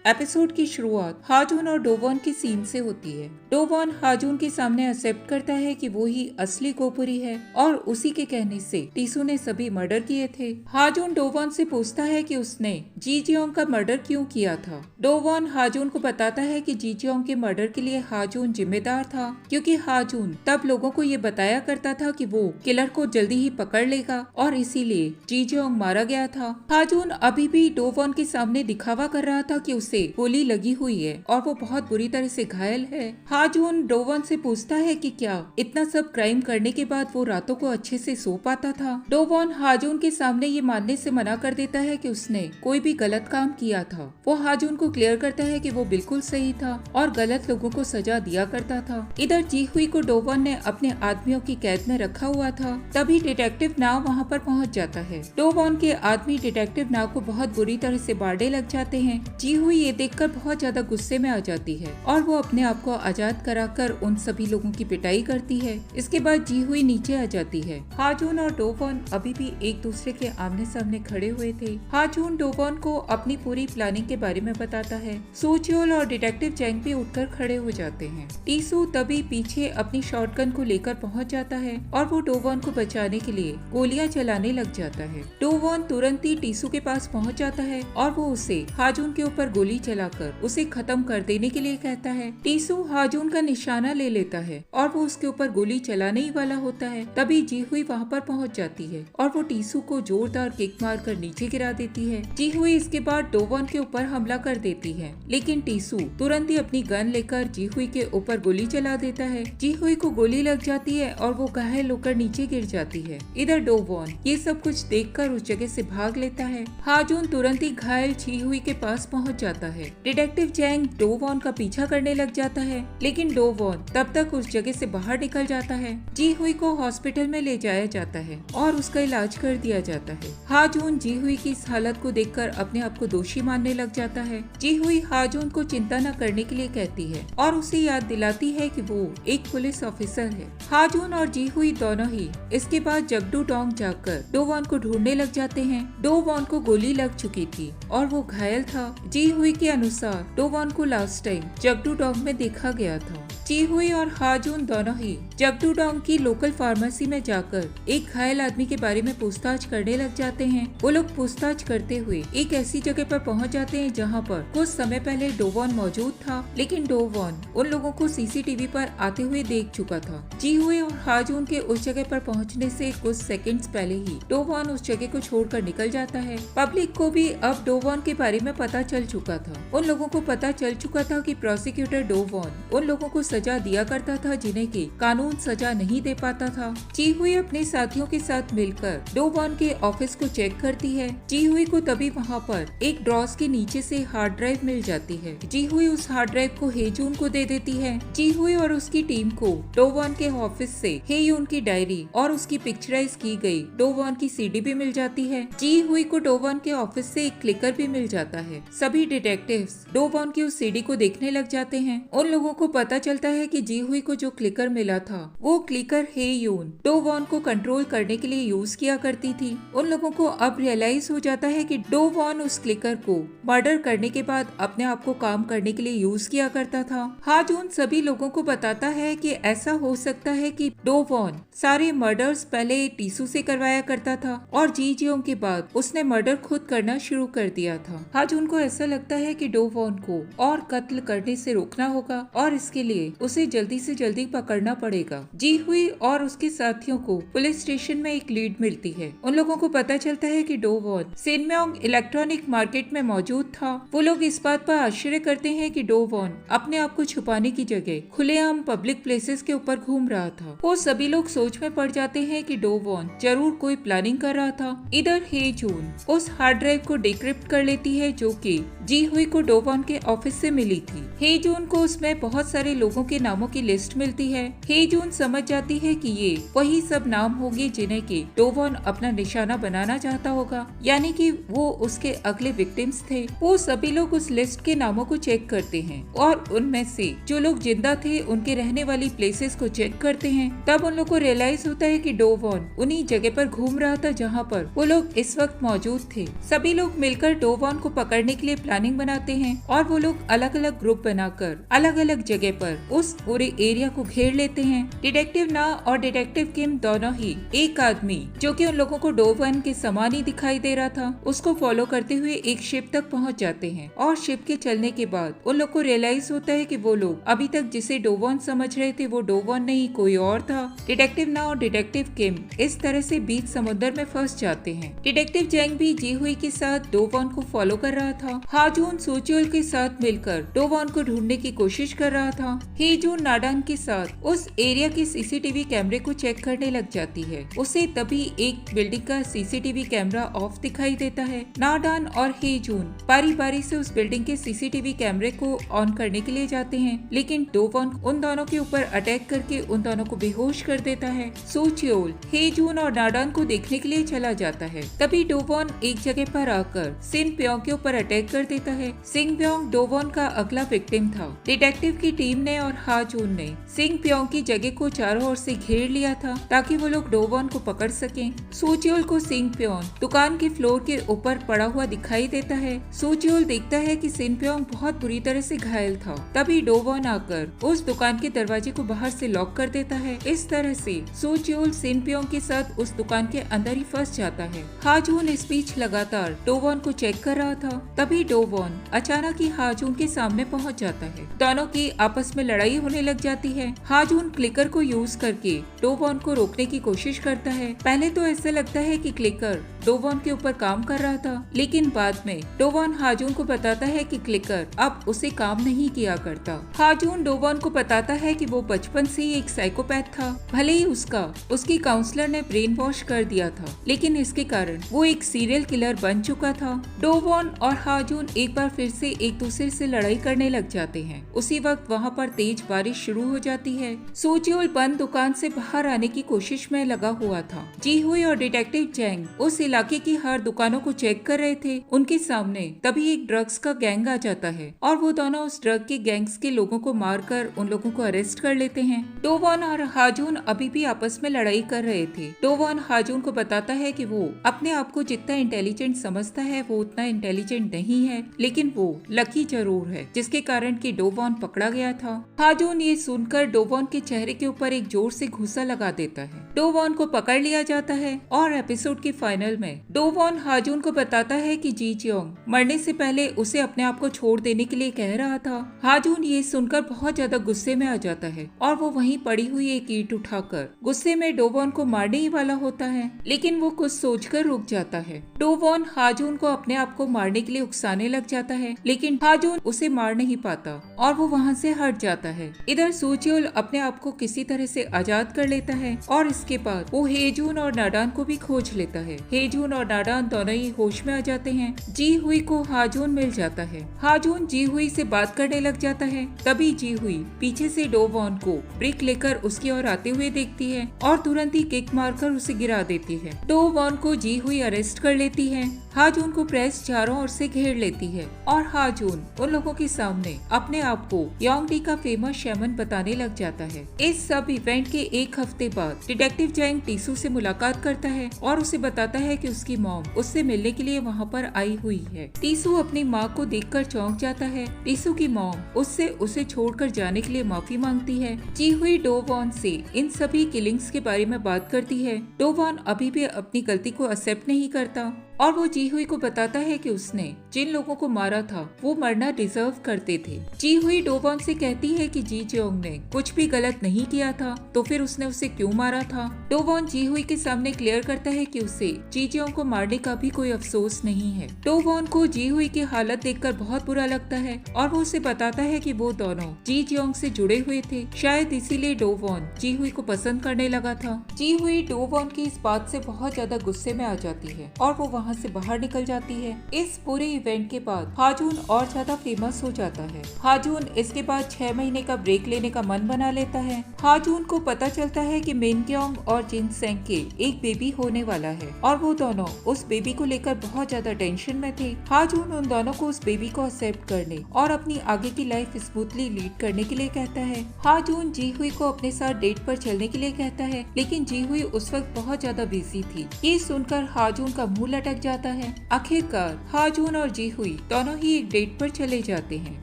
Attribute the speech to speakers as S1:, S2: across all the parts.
S1: Episode की शुरुआत हाजून और डोवॉन की सीन से होती है। डोवॉन हाजून के सामने एक्सेप्ट करता है कि वो ही असली गोपुरी है और उसी के कहने से टीसू ने सभी मर्डर किए थे। हाजून डोवॉन से पूछता है कि उसने जी जियोंग का मर्डर क्यों किया था। डोवॉन हाजून को बताता है कि जी जियोंग के मर्डर के लिए हाजून जिम्मेदार था, क्योंकि हाजून तब लोगों को ये बताया करता था कि वो किलर को जल्दी ही पकड़ लेगा और इसीलिए जी जियोंग मारा गया था। हाजून अभी भी डोवॉन के सामने दिखावा कर रहा था कि उसे गोली लगी हुई है और वो बहुत बुरी तरह से घायल है। हाजून डोवॉन से पूछता है कि क्या इतना सब क्राइम करने के बाद वो रातों को अच्छे से सो पाता था। डोवॉन हाजून के सामने ये मानने से मना कर देता है कि उसने कोई भी गलत काम किया था। वो हाजून को क्लियर करता है कि वो बिल्कुल सही था और गलत लोगों को सजा दिया करता था। इधर जी हुई को डोवॉन ने अपने आदमियों की कैद में रखा हुआ था। तभी डिटेक्टिव नाव वहाँ पर पहुँच जाता है। डोवॉन के आदमी डिटेक्टिव नाव को बहुत बुरी तरह से बाड़े लग जाते हैं। जी हुई ये देखकर बहुत ज्यादा गुस्से में आ जाती है और वो अपने आप को आजाद कराकर उन सभी लोगों की पिटाई करती है। इसके बाद जी हुई नीचे आ जाती है। हाजून और डोवॉन अभी भी एक दूसरे के आमने सामने खड़े हुए थे। हाजून डोवॉन को अपनी पूरी प्लानिंग के बारे में बताता है। सोचियोल और डिटेक्टिव चैंग भी उठकर खड़े हो जाते हैं। टीसू तभी पीछे अपनी शॉटगन को लेकर पहुंच जाता है और वो डोवॉन को बचाने के लिए गोलियां चलाने लग जाता है। डोवॉन तुरंत ही टीसू के पास पहुंच जाता है और वो उसे हाजून के ऊपर गोली चलाकर उसे खत्म कर देने के लिए कहता है। टीसू हाजून का निशाना ले लेता है और वो उसके ऊपर गोली चलाने ही वाला होता है। तभी जी हुई वहाँ पर पहुँच जाती है और वो टीसू को जोरदार किक मारकर नीचे गिरा देती है। जी हुई इसके बाद डोवॉन के ऊपर हमला कर देती है, लेकिन टीसू तुरंत ही अपनी गन लेकर जी हुई के ऊपर गोली चला देता है। जी हुई को गोली लग जाती है और वो घायल होकर नीचे गिर जाती है। इधर डोवॉन ये सब कुछ देखकर उस जगह से भाग लेता है। हाजून तुरंत ही घायल जी हुई के पास पहुँच जाता है। डिटेक्टिव चैंग डोवॉन का पीछा करने लग जाता है, लेकिन डोवॉन तब तक उस जगह से बाहर निकल जाता है। जी हुई को हॉस्पिटल में ले जाया जाता है और उसका इलाज कर दिया जाता है। हाजून जी हुई की इस हालत को देखकर अपने आप को दोषी मानने लग जाता है। जी हुई हाजून को चिंता न करने के लिए कहती है और उसे याद दिलाती है कि वो एक पुलिस ऑफिसर है। हाजून और जी हुई दोनों ही इसके बाद जगडू डोंग जाकर डोवॉन को ढूंढने लग जाते हैं। डोवॉन को गोली लग चुकी थी और वो घायल था। जी हुई के अनुसार डोवॉन को लास्ट टाइम जगडू डोंग में देखा गया था। जी हुई और हाजून दोनों ही जगडू डोंग की लोकल फार्मेसी में जाकर एक घायल आदमी के बारे में पूछताछ करने लग जाते हैं। वो लोग पूछताछ करते हुए एक ऐसी जगह पर पहुंच जाते हैं जहां पर कुछ समय पहले डोवॉन मौजूद था, लेकिन डोवॉन उन लोगों को सीसीटीवी पर आते हुए देख चुका था। जी हुई और हाजून के उस जगह पर पहुंचने से कुछ सेकंड्स पहले ही डोवॉन उस जगह को छोड़कर निकल जाता है। पब्लिक को भी अब डोवॉन के बारे में पता चल चुका था। उन लोगों को पता चल चुका था कि प्रोसिक्यूटर डोवॉन उन लोगों को सजा दिया करता था जिन्हें की कानून सजा नहीं दे पाता था। जी हुई अपने साथियों के साथ मिलकर डोवॉन के ऑफिस को चेक करती है। जी हुई को तभी वहाँ पर एक ड्रॉस के नीचे से हार्ड ड्राइव मिल जाती है। जी हुई उस हार्ड ड्राइव को हेजून को दे देती है। जी हुई और उसकी टीम को डोवॉन के ऑफिस से हेयून की डायरी और उसकी पिक्चराइज की गई डोवॉन की सीडी भी मिल जाती है। जी हुई को डोवॉन के ऑफिस से एक क्लिकर भी मिल जाता है। सभी डिटेक्टिव्स डोवॉन की उस सीडी को देखने लग जाते हैं। उन लोगों को पता चलता है कि जी हुई को जो क्लिकर मिला था वो क्लिकर हेयून डोवॉन को कंट्रोल करने के लिए यूज किया करती थी। उन लोगों को अब रियलाइज हो जाता है कि डोवॉन उस क्लिकर को मर्डर करने के बाद अपने आप को काम करने के लिए यूज किया करता था। हाजून सभी लोगों को बताता है कि ऐसा हो सकता है कि डोवॉन सारे मर्डर्स पहले टीसू से करवाया करता था और जी जियोंग के बाद उसने मर्डर खुद करना शुरू कर दिया था। हाजून को ऐसा लगता है कि डोवॉन को और कत्ल करने से रोकना होगा और इसके लिए उसे जल्दी से जल्दी पकड़ना पड़ेगा। जी हुई और उसके साथियों को पुलिस स्टेशन में एक लीड मिलती है। उन लोगों को पता चलता है कि डोवॉन सिनम्योंग इलेक्ट्रॉनिक मार्केट में मौजूद था। वो लोग इस बात पर आश्चर्य करते हैं कि डोवॉन अपने आप को छुपाने की जगह खुलेआम पब्लिक प्लेसेस के ऊपर घूम रहा था। वो सभी लोग सोच में पड़ जाते हैं कि डोवॉन जरूर कोई प्लानिंग कर रहा था। इधर हेजून उस हार्ड ड्राइव को डिक्रिप्ट कर लेती है जो कि जी हुई को डोवॉन के ऑफिस से मिली थी। हेजून को उसमें बहुत सारे लोगों के नामों की लिस्ट मिलती है। हेजून समझ जाती है कि ये वही सब नाम होंगे जिन्हें कि डोवॉन अपना निशाना बनाना चाहता होगा, यानी कि वो उसके अगले विक्टिम्स थे। वो सभी लोग उस लिस्ट के नामों को चेक करते हैं और उनमें से जो लोग जिंदा थे उनके रहने वाली प्लेसेस को चेक करते हैं। तब उन लोग को रियलाइज होता है कि डोवॉन उन्हीं जगह पर घूम रहा था जहाँ पर वो लोग इस वक्त मौजूद थे। सभी लोग मिलकर डोवॉन को पकड़ने के लिए प्लानिंग प्लानिंग बनाते हैं और वो लोग अलग अलग ग्रुप बनाकर अलग अलग जगह पर उस पूरे एरिया को घेर लेते हैं। डिटेक्टिव ना और डिटेक्टिव किम दोनों ही एक आदमी जो कि उन लोगों को डोवन के समान ही दिखाई दे रहा था उसको फॉलो करते हुए एक शिप तक पहुंच जाते हैं और शिप के चलने के बाद उन लोग को रियलाइज होता है कि वो लोग अभी तक जिसे डोवन समझ रहे थे वो डोवन नहीं कोई और था। डिटेक्टिव ना और डिटेक्टिव किम इस तरह से बीच समुद्र में फंस जाते हैं। डिटेक्टिव जेंग भी जी हुई के साथ डोवन को फॉलो कर रहा था। हाजून सोचियोल के साथ मिलकर डोवन को ढूंढने की कोशिश कर रहा था। हेजून नाडान के साथ उस एरिया के सीसीटीवी कैमरे को चेक करने लग जाती है। उसे तभी एक बिल्डिंग का सीसीटीवी कैमरा ऑफ दिखाई देता है। नाडान और हेजून बारी बारी से उस बिल्डिंग के सीसीटीवी कैमरे को ऑन करने के लिए जाते हैं, लेकिन डोवन उन दोनों के ऊपर अटैक करके उन दोनों को बेहोश कर देता है। सोचियोल हेजून और नाडान को देखने के लिए चला जाता है। तभी डोवन एक जगह पर आकर सिन प्योंग के ऊपर अटैक कर देता है। सिंग प्योंग डोवन का अगला विक्टिम था। डिटेक्टिव की टीम ने और हाजून ने सिंग प्योंग की जगह को चारों ओर से घेर लिया था ताकि वो लोग डोवन को पकड़ सकें। सोचियोल को सिंग प्योंग दुकान के फ्लोर के ऊपर पड़ा हुआ दिखाई देता है। सोचियोल देखता है कि सिंग प्योंग बहुत बुरी तरह से घायल था। तभी डोवन आकर उस दुकान के दरवाजे को बाहर से लॉक कर देता है। इस तरह से सोचियोल सिन प्योंग के साथ उस दुकान के अंदर ही फंस जाता है। हाजून इस बीच लगातार डोवन को चेक कर रहा था। तभी डोवन अचानक ही हाजून के सामने पहुंच जाता है। दोनों की आपस में लड़ाई होने लग जाती है। हाजून क्लिकर को यूज करके डोवन को रोकने की कोशिश करता है। पहले तो ऐसा लगता है कि क्लिकर डोवन के ऊपर काम कर रहा था, लेकिन बाद में डोवन हाजून को बताता है कि क्लिकर अब उसे काम नहीं किया करता। हाजून डोवन को बताता है कि वो बचपन से ही एक साइकोपैथ था। भले ही उसकी काउंसलर ने ब्रेन वॉश कर दिया था, लेकिन इसके कारण वो एक सीरियल किलर बन चुका था। डोवन और हाजून एक बार फिर से एक दूसरे से लड़ाई करने लग जाते हैं। उसी वक्त वहाँ पर तेज बारिश शुरू हो जाती है। सोचियोल बंद दुकान से बाहर आने की कोशिश में लगा हुआ था। जी हुई और डिटेक्टिव जेंग उस इलाके की हर दुकानों को चेक कर रहे थे। उनके सामने तभी एक ड्रग्स का गैंग आ जाता है और वो दोनों उस ड्रग के गैंग्स के लोगों को मारकर उन लोगों को अरेस्ट कर लेते हैं। डोवन और हाजून अभी भी आपस में लड़ाई कर रहे थे। डोवन हाजून को बताता है कि वो अपने आप को जितना इंटेलिजेंट समझता है वो उतना इंटेलिजेंट नहीं है, लेकिन वो लकी जरूर है, जिसके कारण कि डोवन पकड़ा गया था। हाजून ये सुनकर डोवन के चेहरे के ऊपर एक जोर से घूसा लगा देता है। डोवन को पकड़ लिया जाता है और एपिसोड के फाइनल में डोवन हाजून को बताता है कि जी चियोंग मरने से पहले उसे अपने आप को छोड़ देने के लिए कह रहा था। हाजून ये सुनकर बहुत ज्यादा गुस्से में आ जाता है और वो वहीं पड़ी हुई एक ईंट उठाकर गुस्से में डोवन को मारने ही वाला होता है, लेकिन वो कुछ सोचकर रुक जाता है। डोवन हाजून को अपने आप को मारने के लिए उकसाने लग जाता है, लेकिन हाजून उसे मार नहीं पाता और वो वहाँ से हट जाता है। इधर सोचियोल अपने आप को किसी तरह से आजाद कर लेता है और इसके बाद वो हेजून और नाडान को भी खोज लेता है। हेजून और नाडान दोनों ही होश में आ जाते हैं। जी हुई को हाजून मिल जाता है। हाजून जी हुई से बात करने लग जाता है। तभी जी हुई पीछे से डोवन को ब्रिक लेकर उसकी ओर आते हुए देखती है और तुरंत ही किक मारकर उसे गिरा देती है। डोवन को जी हुई अरेस्ट कर लेती है। हाजून को प्रेस चारों ओर से घेर लेती है और हाजून उन लोगों के सामने अपने आप को योंगडी का फेमस शैमन बताने लग जाता है। इस सब इवेंट के एक हफ्ते बाद डिटेक्टिव जेंग टीसू से मुलाकात करता है और उसे बताता है कि उसकी मॉम उससे मिलने के लिए वहाँ पर आई हुई है। टीसू अपनी माँ को देखकर चौंक जाता है। टीसू की मॉम उससे उसे छोड़कर जाने के लिए माफी मांगती है। जी हुई डोवन से इन सभी किलिंग्स के बारे में बात करती है। डोवन अभी भी अपनी गलती को एक्सेप्ट नहीं करता और वो जी हुई को बताता है कि उसने जिन लोगों को मारा था वो मरना डिजर्व करते थे। जी हुई डोवन से कहती है कि जी चियोंग ने कुछ भी गलत नहीं किया था, तो फिर उसने उसे क्यों मारा था। डोवन जी हुई के सामने क्लियर करता है कि उसे जी चियोंग को मारने का भी कोई अफसोस नहीं है। डोवन को जी हुई की हालत देखकर बहुत बुरा लगता है और वो उसे बताता है कि वो दोनों जी चियोंग से जुड़े हुए थे, शायद इसीलिए डोवन जी हुई को पसंद करने लगा था। जी हुई डोवन की इस बात से बहुत ज्यादा गुस्से में आ जाती है और वो वहाँ से बाहर निकल जाती है। इस पूरे इवेंट के बाद हाजून और ज्यादा फेमस हो जाता है। हाजून इसके बाद 6 महीने का ब्रेक लेने का मन बना लेता है। हाजून को पता चलता है कि मिनक्योंग और जिनसेंग के एक बेबी होने वाला है और वो दोनों उस बेबी को लेकर बहुत ज्यादा टेंशन में थे। हाजून उन दोनों को उस बेबी को एक्सेप्ट करने और अपनी आगे की लाइफ स्मूथली लीड करने के लिए कहता है। हाजून जी हुई को अपने साथ डेट पर चलने के लिए कहता है, लेकिन जी हुई उस वक्त बहुत ज्यादा बिजी थी। ये सुनकर हाजून का मुंह लटक लग जाता है। आखिरकार हाजून और जी हुई दोनों ही एक डेट पर चले जाते हैं।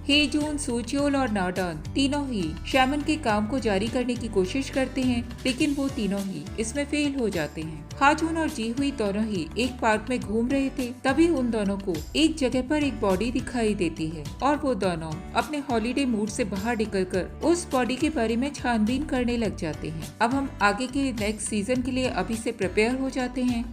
S1: हे जून, सूचियोल और नाडान तीनों ही शैमन के काम को जारी करने की कोशिश करते हैं, लेकिन वो तीनों ही इसमें फेल हो जाते हैं। हाजून और जी हुई दोनों ही एक पार्क में घूम रहे थे, तभी उन दोनों को एक जगह पर एक बॉडी दिखाई देती है और वो दोनों अपने हॉलीडे मूड से बाहर निकलकर उस बॉडी के बारे में छानबीन करने लग जाते हैं। अब हम आगे के नेक्स्ट सीजन के लिए अभी से प्रिपेयर हो जाते हैं।